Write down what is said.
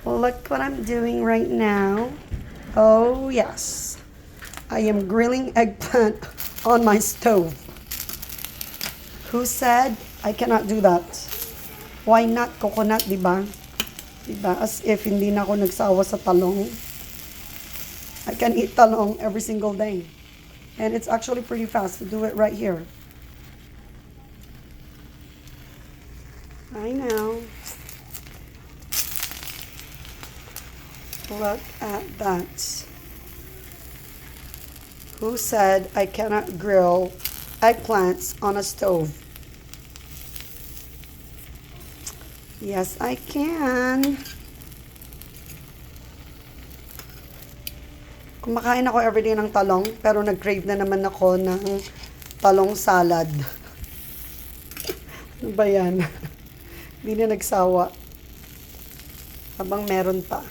Look what I'm doing right now. Oh, yes. I am grilling eggplant on my stove. Who said I cannot do that? Why not coconut, diba? Diba? As if hindi na ako nagsawa sa talong. I can eat talong every single day. And it's actually pretty fast to do it right here. I know. Look at that. Who said I cannot grill eggplants on a stove? Yes, I can. Kumakain ako everyday ng talong, pero nag-crave na naman ako ng talong salad. Ano ba yan? Hindi na nagsawa. Habang meron pa.